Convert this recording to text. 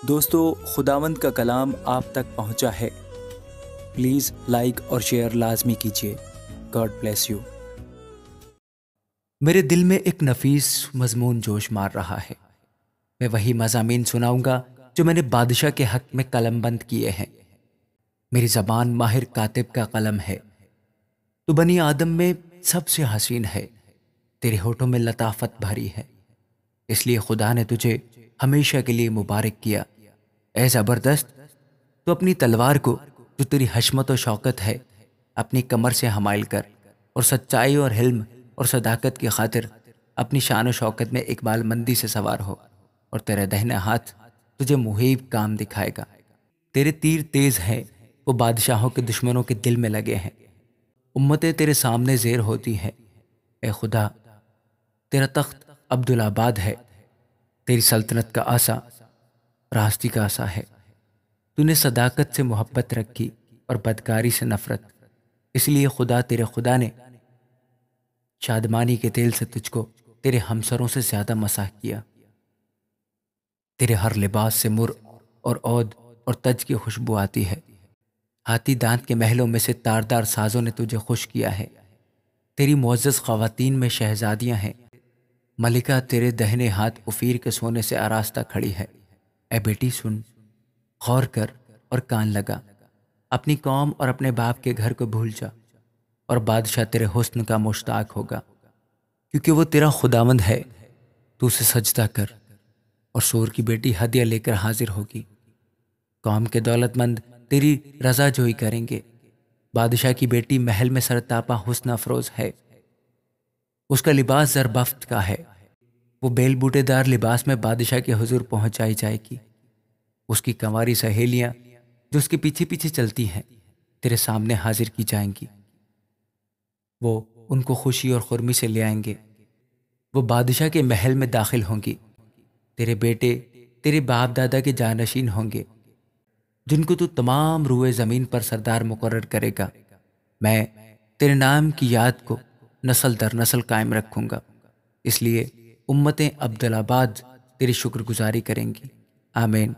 دوستو، خداوند کا کلام آپ تک پہنچا ہے۔ پلیز لائک اور شیئر لازمی کیجیے۔ God bless you. میرے دل میں ایک نفیس مضمون جوش مار رہا ہے۔ میں وہی مضامین سناؤں گا جو میں نے بادشاہ کے حق میں قلم بند کیے ہیں۔ میری زبان ماہر کاتب کا قلم ہے۔ تو بنی آدم میں سب سے حسین ہے، تیرے ہونٹوں میں لطافت بھری ہے، اس لیے خدا نے تجھے ہمیشہ کے لیے مبارک کیا۔ اے زبردست، تو اپنی تلوار کو جو تیری حشمت و شوکت ہے اپنی کمر سے حمائل کر، اور سچائی اور حلم اور صداقت کی خاطر اپنی شان و شوکت میں اقبال مندی سے سوار ہو، اور تیرا دہنا ہاتھ تجھے محیب کام دکھائے گا۔ تیرے تیر تیز ہیں، وہ بادشاہوں کے دشمنوں کے دل میں لگے ہیں۔ امتیں تیرے سامنے زیر ہوتی ہیں۔ اے خدا، تیرا تخت عبدالآباد ہے، تیری سلطنت کا آسا راستی کا آسا ہے۔ تو نے صداقت سے محبت رکھی اور بدکاری سے نفرت، اس لیے خدا تیرے خدا نے شادمانی کے تیل سے تجھ کو تیرے ہمسروں سے زیادہ مسح کیا۔ تیرے ہر لباس سے مر اور عود اور تج کی خوشبو آتی ہے۔ ہاتھی دانت کے محلوں میں سے تاردار سازوں نے تجھے خوش کیا ہے۔ تیری معزز خواتین میں شہزادیاں ہیں۔ ملکہ تیرے دہنے ہاتھ اوفیر کے سونے سے آراستہ کھڑی ہے۔ اے بیٹی سن، غور کر اور کان لگا، اپنی قوم اور اپنے باپ کے گھر کو بھول جا، اور بادشاہ تیرے حسن کا مشتاق ہوگا، کیونکہ وہ تیرا خداوند ہے۔ تو اسے سجدہ کر، اور سور کی بیٹی ہدیہ لے کر حاضر ہوگی۔ قوم کے دولت مند تیری رضا جوئی کریں گے۔ بادشاہ کی بیٹی محل میں سرتاپا حسن افروز ہے، اس کا لباس زربفت کا ہے۔ وہ بیل بوٹے دار لباس میں بادشاہ کے حضور پہنچائی جائے گی۔ اس کی کنواری سہیلیاں جو اس کے پیچھے پیچھے چلتی ہیں تیرے سامنے حاضر کی جائیں گی۔ وہ ان کو خوشی اور خرمی سے لے آئیں گے۔ وہ بادشاہ کے محل میں داخل ہوں گی۔ تیرے بیٹے تیرے باپ دادا کے جانشین ہوں گے، جن کو تو تمام روئے زمین پر سردار مقرر کرے گا۔ میں تیرے نام کی یاد کو نسل در نسل قائم رکھوں گا، اس لیے امتیں عبدالآباد تیری شکر گزاری کریں گی۔ آمین۔